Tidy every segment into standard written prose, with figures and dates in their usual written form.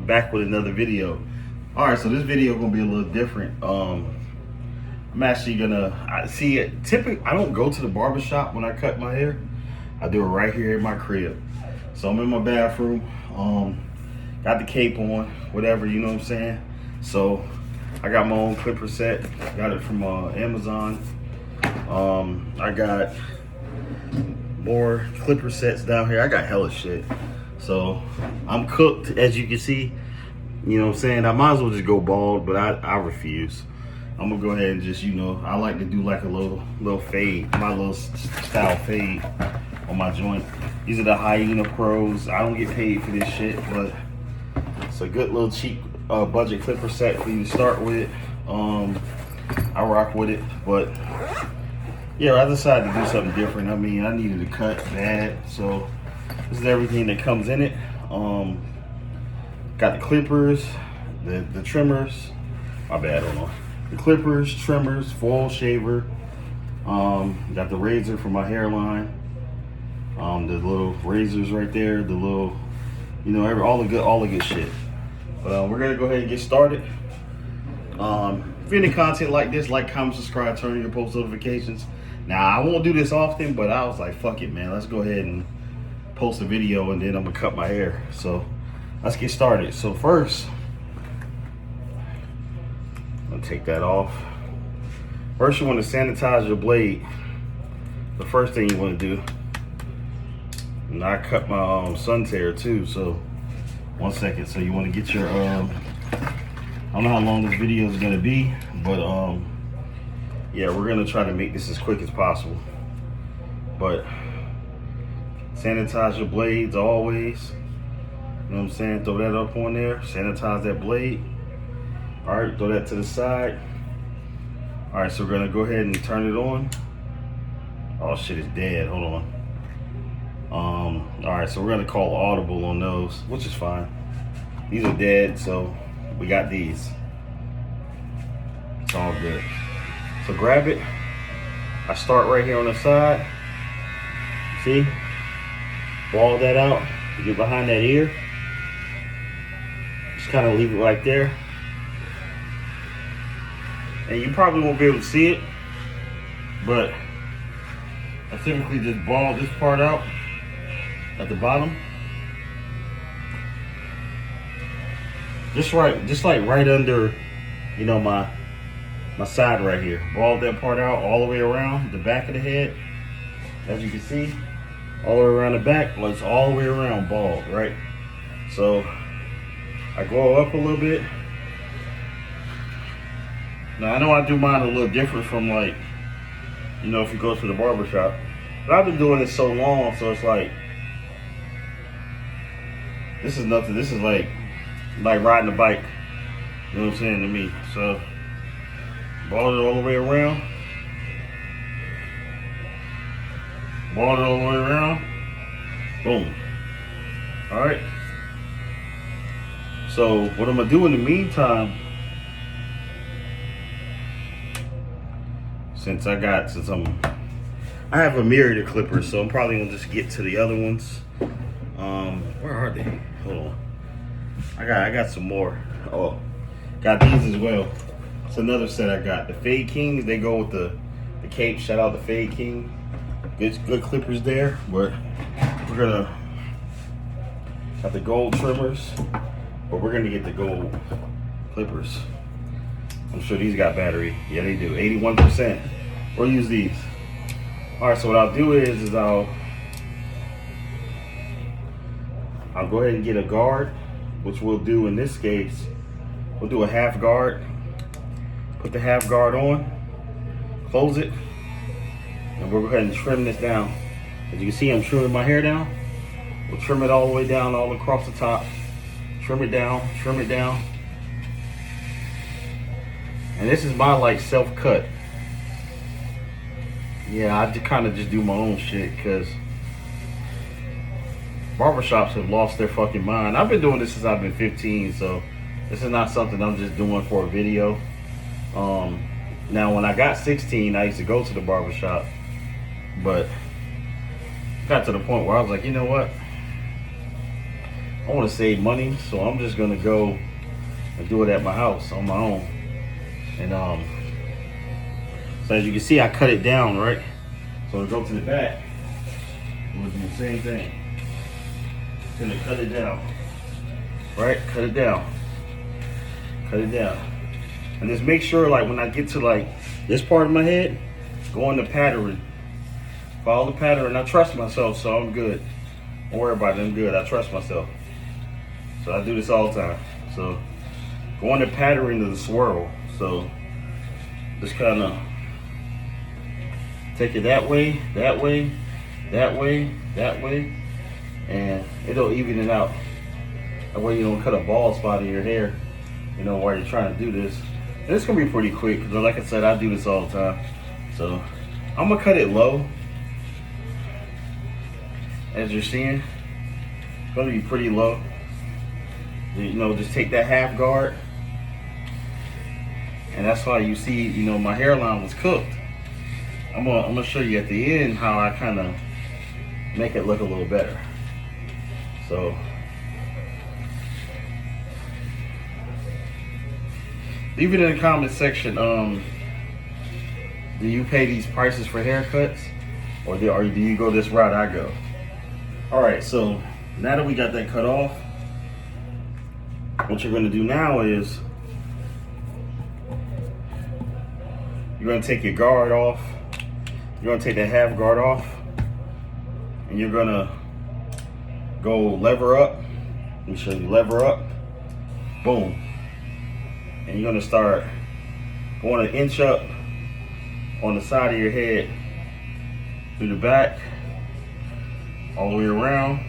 back with another video. All right, so this video gonna be a little different. I'm actually gonna see it. Typically, I don't go to the barbershop when I cut my hair. I do it right here in my crib. So I'm in my bathroom. Got the cape on, whatever, you know what I'm saying. So I got my own clipper set. Got it from Amazon. I got more clipper sets down here. I got hella shit. So I'm cooked, as you can see. You know what I'm saying? I might as well just go bald, but I refuse. I'm gonna go ahead and just, you know, I like to do like a little fade, my little style fade on my joint. These are the Hyena Pros. I don't get paid for this shit, but it's a good little cheap budget clipper set for you to start with. I rock with it, but yeah, I decided to do something different. I mean, I needed a cut bad, so this is everything that comes in it. Got the clippers, the trimmers. My bad, hold on. The clippers, trimmers, foil shaver. Got the razor for my hairline. The little razors right there. The little, you know, all the good shit. But we're gonna go ahead and get started. If you're into content like this, like, comment, subscribe, turn on your post notifications. Now, I won't do this often, but I was like, fuck it, man. Let's go ahead and post a video, and then I'm gonna cut my hair. So let's get started. So first, I'm gonna take that off. First, you want to sanitize your blade. The first thing you want to do. And I cut my suntear too, so 1 second. So you want to get your I don't know how long this video is gonna be, but yeah, we're gonna try to make this as quick as possible. But sanitize your blades always. You know what I'm saying? Throw that up on there. Sanitize that blade. All right, throw that to the side. All right, so we're gonna go ahead and turn it on. Oh shit, it's dead. Hold on. All right, so we're gonna call audible on those, which is fine. These are dead, so we got these. It's all good. So grab it. I start right here on the side. See? Ball that out. Get behind that ear. Just kind of leave it right there. And you probably won't be able to see it, but I typically just ball this part out at the bottom. Just like right under, you know, my side right here. Ball that part out all the way around the back of the head. As you can see, all the way around the back, well, it's all the way around bald, right? So I go up a little bit. Now I know I do mine a little different from, like, you know, if you go to the barbershop. But I've been doing this so long, so it's like, this is nothing. This is like riding a bike. You know what I'm saying to me? So ball it all the way around. Ball it all the way around. Boom. All right. So what I'm gonna do in the meantime, since I have a myriad of clippers, so I'm probably gonna just get to the other ones. Where are they? Hold on. I got some more. Oh, got these as well. It's another set I got. The Fade Kings, they go with the cape. Shout out to Fade King. Good clippers there. But we're gonna got the gold trimmers, but we're gonna get the gold clippers. I'm sure these got battery. Yeah, they do. 81%. We'll use these. All right, so what I'll do is I'll go ahead and get a guard, which we'll do in this case. We'll do a half guard. Put the half guard on, close it, and we'll go ahead and trim this down. As you can see, I'm trimming my hair down. We'll trim it all the way down, all across the top. Trim it down, trim it down. And this is my, like, self-cut. Yeah, I kind of just do my own shit, because barbershops have lost their fucking mind. I've been doing this since I've been 15, so this is not something I'm just doing for a video. Now, when I got 16, I used to go to the barbershop, but got to the point where I was like, you know what? I want to save money, so I'm just gonna go and do it at my house on my own. And so as you can see, I cut it down, right? So to go to the back, we'll do the same thing. Gonna cut it down, right? Cut it down, cut it down, and just make sure, like when I get to like this part of my head, go in the pattern, follow the pattern. I trust myself, so I'm good. Don't worry about it, I'm good. I trust myself. So I do this all the time. So go in the pattern of the swirl. So just kind of take it that way, that way, that way, that way, and it'll even it out. That way you don't cut a bald spot in your hair, you know, while you're trying to do this. And it's gonna be pretty quick, because like I said, I do this all the time. So I'm gonna cut it low. As you're seeing, it's gonna be pretty low. You know, just take that half guard. And that's why you see, you know, my hairline was cooked. I'm gonna show you at the end how I kind of make it look a little better. So leave it in the comment section. Do you pay these prices for haircuts, or do you go this route I go? All right, so now that we got that cut off, what you're gonna do now is you're gonna take your guard off. You're gonna take that half guard off, and you're gonna go lever up. Let me show you, lever up, boom. And you're gonna start going an inch up on the side of your head, through the back, all the way around.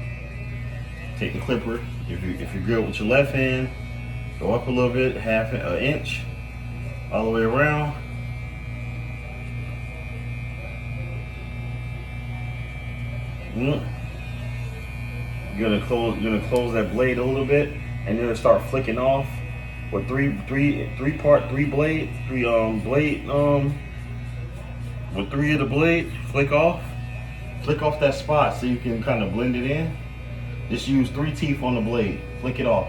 Take the clipper. If you're good with your left hand, go up a little bit, half an inch, all the way around. You're gonna close that blade a little bit, and you're gonna start flicking off with three blade, with three of the blades. Flick off that spot so you can kind of blend it in. Just use 3 teeth on the blade. Flick it off,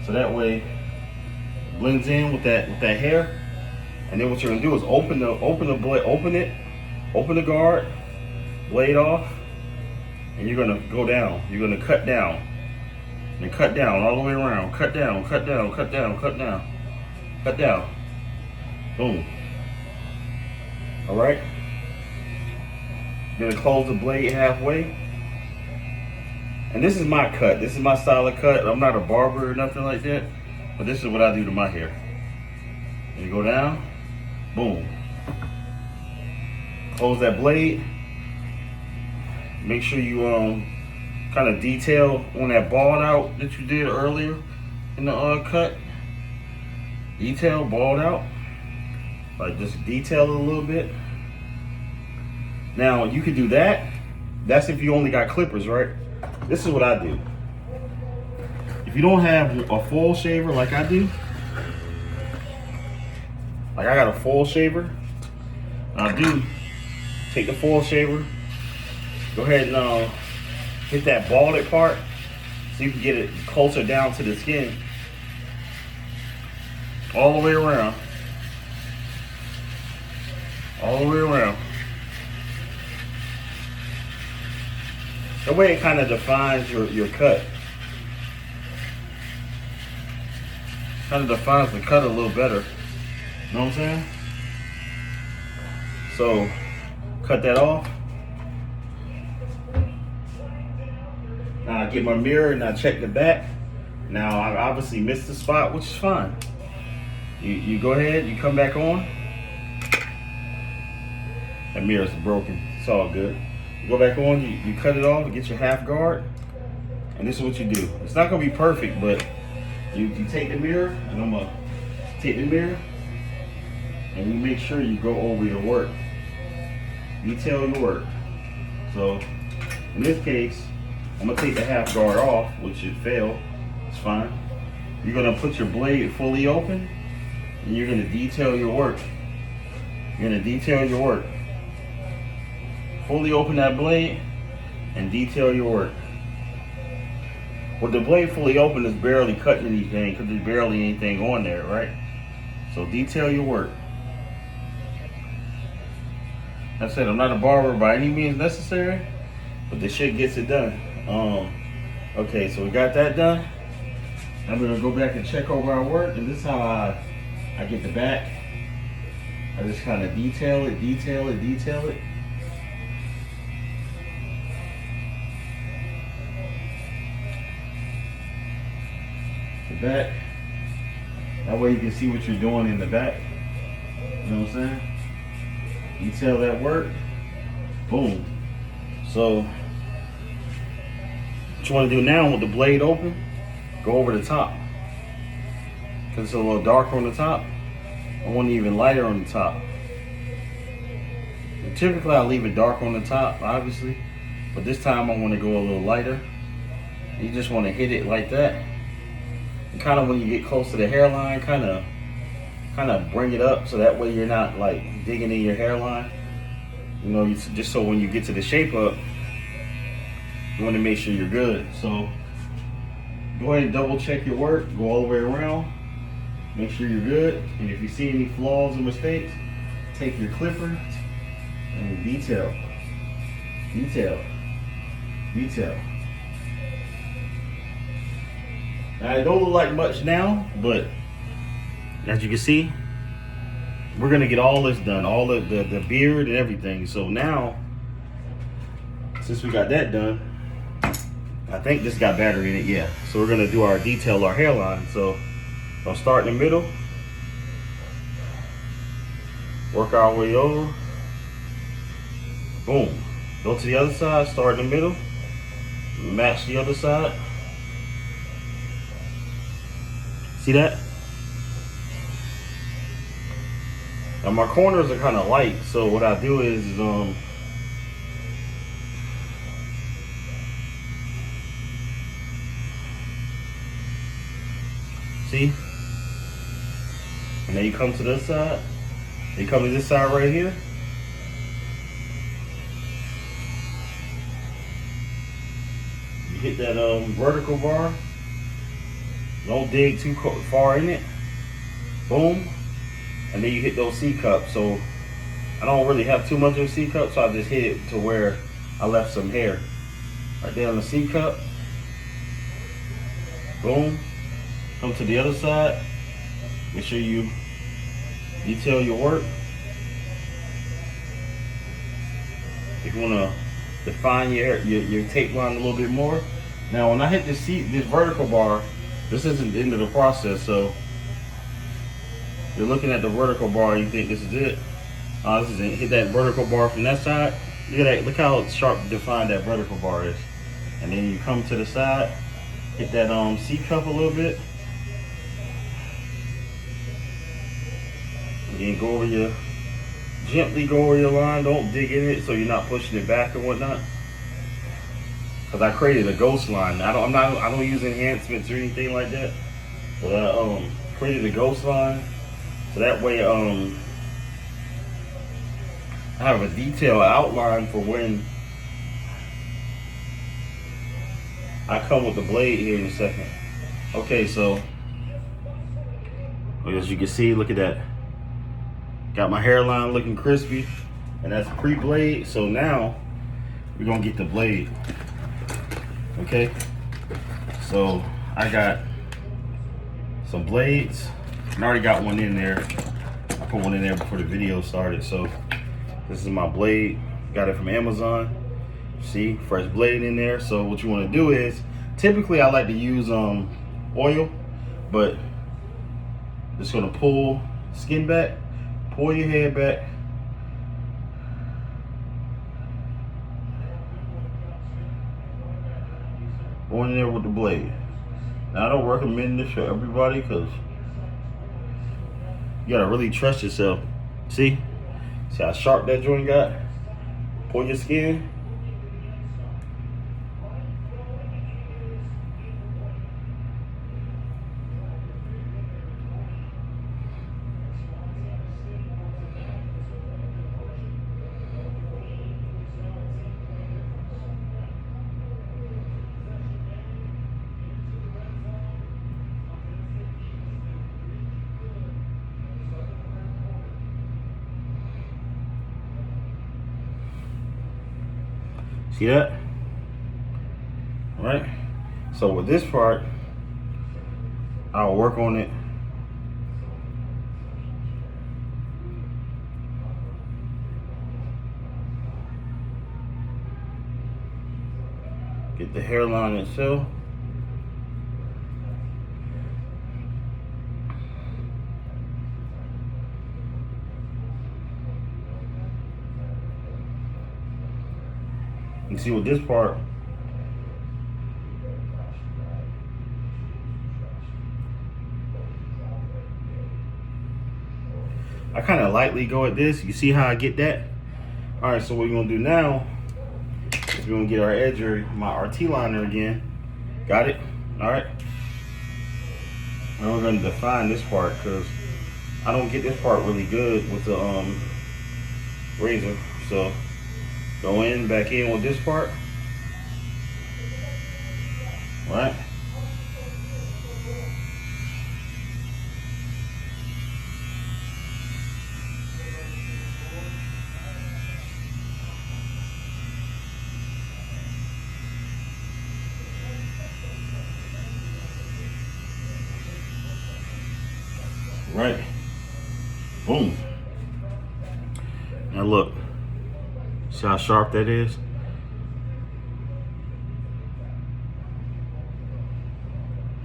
so that way it blends in with that hair. And then what you're gonna do is open the blade, open the guard, blade off, and you're gonna go down. You're gonna cut down, and cut down all the way around. Cut down, cut down, cut down, cut down, cut down. Boom. All right. You're gonna close the blade halfway. And this is my cut. This is my style of cut. I'm not a barber or nothing like that, but this is what I do to my hair. And you go down, boom. Close that blade. Make sure you kind of detail on that bald out that you did earlier in the cut. Detail, bald out. Like just detail it a little bit. Now you can do that. That's if you only got clippers, right? This is what I do. If you don't have a full shaver like I do, like I got a full shaver, I do take the full shaver, go ahead and hit that balded part so you can get it closer down to the skin, all the way around, all the way around. That way it kind of defines your cut. Kind of defines the cut a little better. You know what I'm saying? So, cut that off. Now I get my mirror and I check the back. Now I obviously missed the spot, which is fine. You go ahead, you come back on. That mirror's broken. It's all good. You go back on, you cut it off, you get your half guard, and this is what you do. It's not gonna be perfect, but you take the mirror, and I'm gonna take the mirror, and you make sure you go over your work. Detail your work. So in this case, I'm gonna take the half guard off, which should fail. It's fine. You're gonna put your blade fully open, and you're gonna detail your work. You're gonna detail your work. Fully open that blade and detail your work. With the blade fully open, it's barely cutting anything because there's barely anything on there, right? So detail your work. I said I'm not a barber by any means necessary, but the shit gets it done. Okay, so we got that done. I'm gonna go back and check over our work, and this is how I get the back. I just kind of detail it. The back. That way you can see what you're doing in the back. You know what I'm saying? Detail that work. Boom. So what you want to do now with the blade open, go over the top. Because it's a little darker on the top. I want it even lighter on the top. And typically I leave it dark on the top, obviously. But this time I want to go a little lighter. You just want to hit it like that. And kind of when you get close to the hairline, kind of bring it up so that way you're not like digging in your hairline. You know, just so when you get to the shape up, you want to make sure you're good. So go ahead and double check your work, go all the way around, make sure you're good. And if you see any flaws or mistakes, take your clipper and detail. Now it don't look like much now, but as you can see, we're gonna get all this done, all the beard and everything. So now, since we got that done, I think this got battery in it, yeah. So we're gonna do our detail, our hairline. So I'll start in the middle, work our way over, boom. Go to the other side, start in the middle, match the other side. See that? Now my corners are kind of light, so what I do is see? And then you come to this side. You come to this side right here. You hit that vertical bar. Don't dig too far in it. Boom. And then you hit those C-cups. So I don't really have too much of a C-cup, so I just hit it to where I left some hair. Right there on the C-cup. Boom. Come to the other side. Make sure you detail your work. If you want to define your tape line a little bit more. Now when I hit this vertical bar, this isn't the end of the process, so you're looking at the vertical bar, you think this is it. This is it. Hit that vertical bar from that side. Look at that, look how sharp defined that vertical bar is. And then you come to the side, hit that C-cup a little bit. And then go over your, gently go over your line, don't dig in it so you're not pushing it back and whatnot. Cause I created a ghost line. I don't use enhancements or anything like that. But I created a ghost line. So that way I have a detailed outline for when I come with the blade here in a second. Okay, so as you can see, look at that. Got my hairline looking crispy, and that's pre-blade. So now we're gonna get the blade. Okay, so I got some blades. I already got one in there. I put one in there before the video started. So this is my blade. Got it from Amazon. See, fresh blade in there. So what you want to do is, typically I like to use oil, but just gonna pull skin back, pull your head back. Go in there with the blade. Now I don't recommend this for everybody because you gotta really trust yourself. See how sharp that joint got? Pull your skin. See that? All right. So with this part, I'll work on it. Get the hairline itself. You see with this part, I kind of lightly go at this. You see how I get that? All right, so what we're gonna do now is we're gonna get our edge area, our T-liner again. Got it? All right. And we're gonna define this part because I don't get this part really good with the razor. So go in, back in with this part. All right. Right. Boom. Now look. See how sharp that is?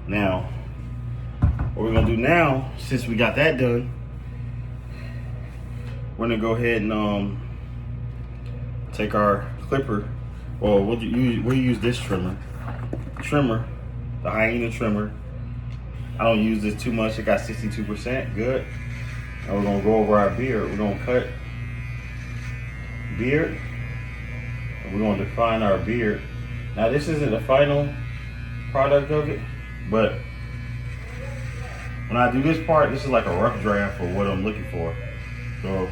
Now, what we're gonna do now, since we got that done, we're gonna go ahead and take our clipper. Well, we'll use this trimmer, the Hyena trimmer. I don't use this too much. It got 62%. Good. And we're gonna go over our beard. We're gonna cut beard. And we're gonna define our beard. Now this isn't the final product of it, but when I do this part, this is like a rough draft for what I'm looking for. So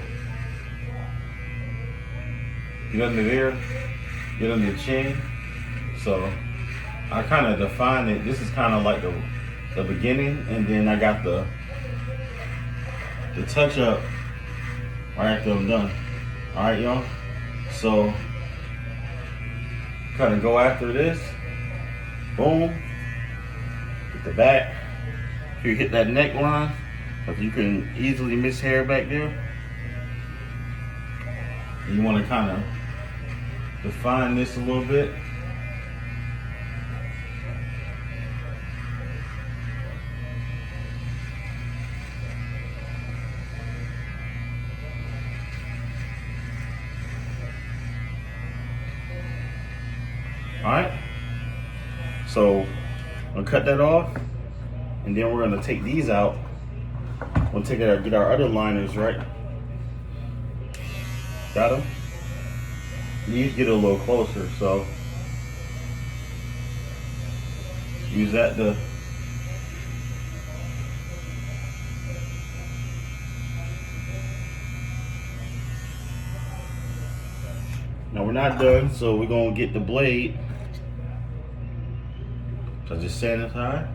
get under there, get under the chin. So I kind of define it. This is kind of like the beginning, and then I got the touch up right after I'm done. All right, y'all. So kind of go after this. Boom. Get the back. You hit that neckline, because you can easily miss hair back there. And you want to kind of define this a little bit. All right, so I'm gonna cut that off, and then we're gonna take these out. We'll take it, get our other liners, right? Got them? These get a little closer, so use that to now we're not done, so we're gonna get the blade. So just sanitize.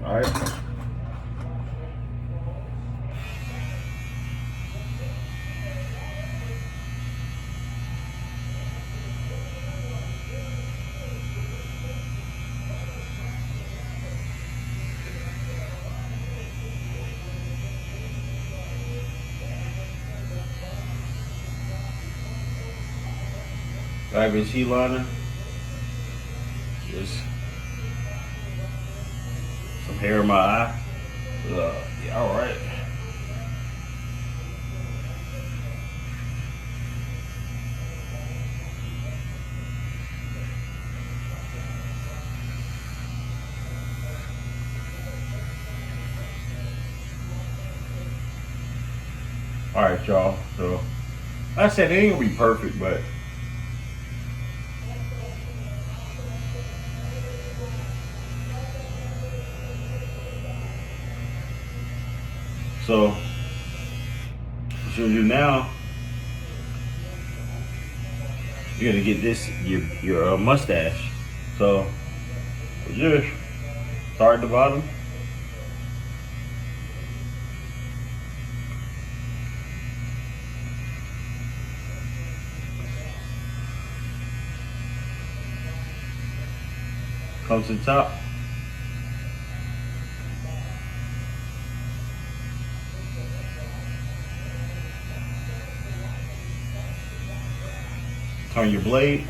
All right. Grab your T-liner. Just some hair in my eye. Yeah, all right. All right, y'all. So, like I said, it ain't gonna be perfect, but so what you'll do now, you're gonna get this your mustache. So just start at the bottom. Come to the top. Turn your blade.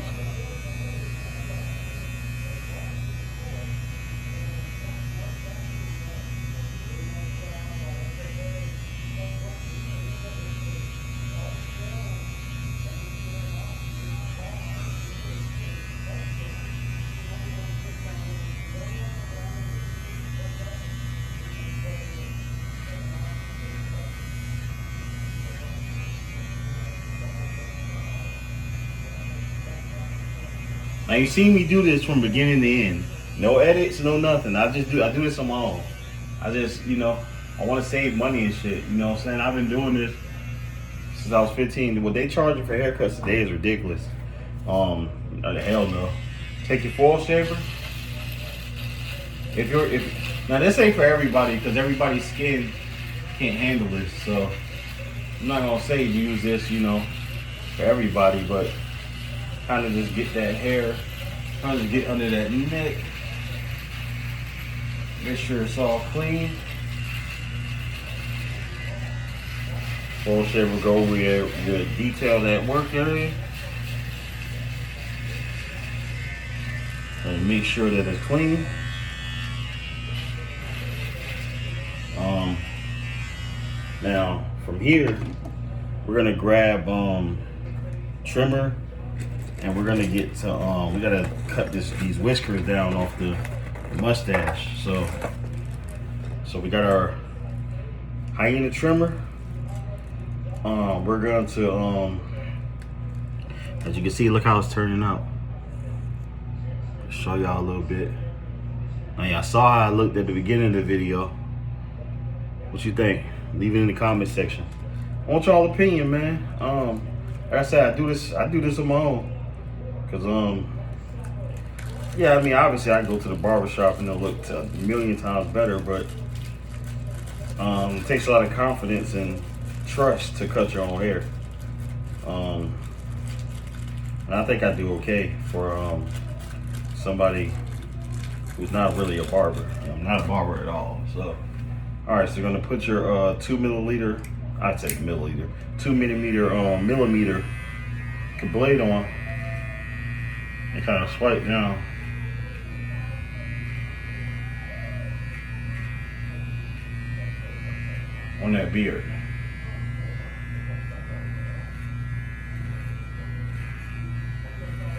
Now you see me do this from beginning to end. No edits, no nothing. I do this on my own. I just, I want to save money and shit. You know what I'm saying? I've been doing this since I was 15. What they charging for haircuts today is ridiculous. The hell no. Take your foil shaver. Now this ain't for everybody because everybody's skin can't handle this. So I'm not gonna say use this, for everybody, but kind of just get that hair, kind of get under that neck. Make sure it's all clean. Foil shaver go over your detail that work area. And make sure that it's clean. Now from here, we're gonna grab trimmer, and we're gonna get to we gotta cut these whiskers down off the mustache. So we got our hyena trimmer. We're going to as you can see, look how it's turning out. Show y'all a little bit. Now y'all saw how I looked at the beginning of the video. What you think? Leave it in the comment section. I want y'all opinion, man. Like I said, I do this on my own. Cause yeah, I mean, obviously I go to the barbershop and they'll look a million times better, but it takes a lot of confidence and trust to cut your own hair. And I think I do okay for somebody who's not really a barber. I'm not a barber at all. So, all right, so you're gonna put your 2 millimeter, I'd say milliliter, 2 millimeter blade on, and kind of swipe down. On that beard.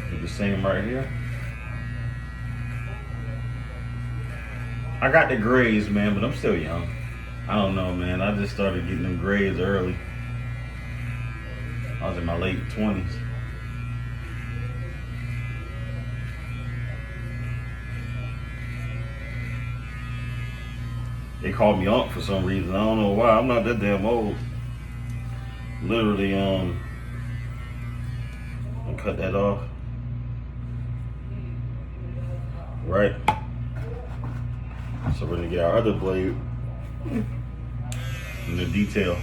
Do the same right here. I got the grays, man, but I'm still young. I don't know, man. I just started getting them grays early. I was in my late 20s. They called me Unc for some reason. I don't know why. I'm not that damn old. Literally, I'll cut that off. Right. So we're gonna get our other blade in the detail.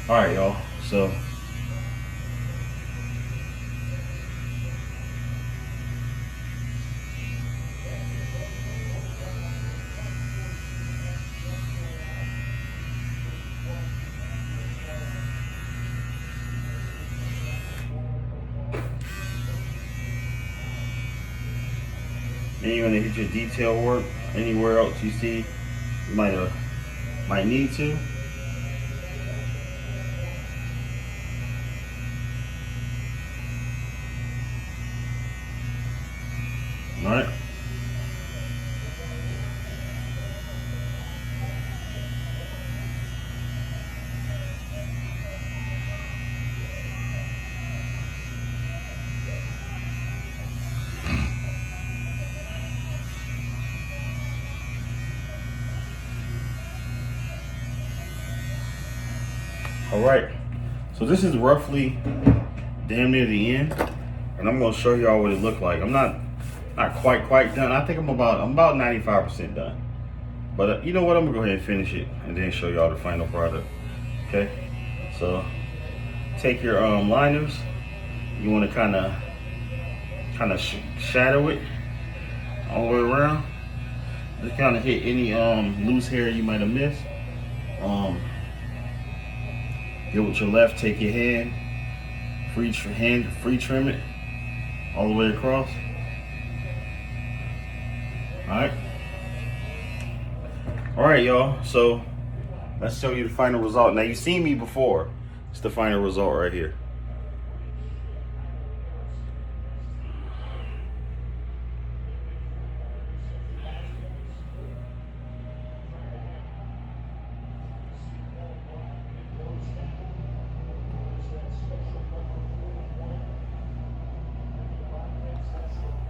All right, y'all. So Then you're gonna hit your detail work anywhere else you see you might need to. All right. All right, so this is roughly damn near the end, and I'm gonna show y'all what it looked like. I'm not quite done. I think I'm about 95% done. But you know what? I'm gonna go ahead and finish it and then show y'all the final product. Okay, so take your liners. You want to kind of shadow it all the way around. Just kind of hit any loose hair you might have missed. Get with your left, take your hand, free trim it all the way across. All right, y'all. So let's show you the final result. Now you've seen me before. It's the final result right here.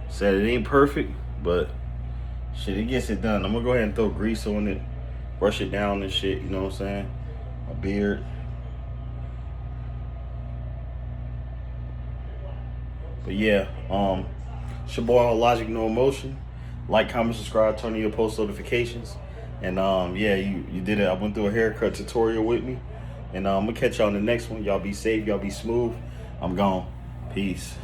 Said it ain't perfect, but shit, it gets it done. I'm gonna go ahead and throw grease on it, brush it down and shit, you know what I'm saying? My beard. But yeah, it's your boy Logic No Emotion. Like, comment, subscribe, turn on your post notifications. And yeah, you did it. I went through a haircut tutorial with me. And I'm gonna catch y'all on the next one. Y'all be safe, y'all be smooth. I'm gone. Peace.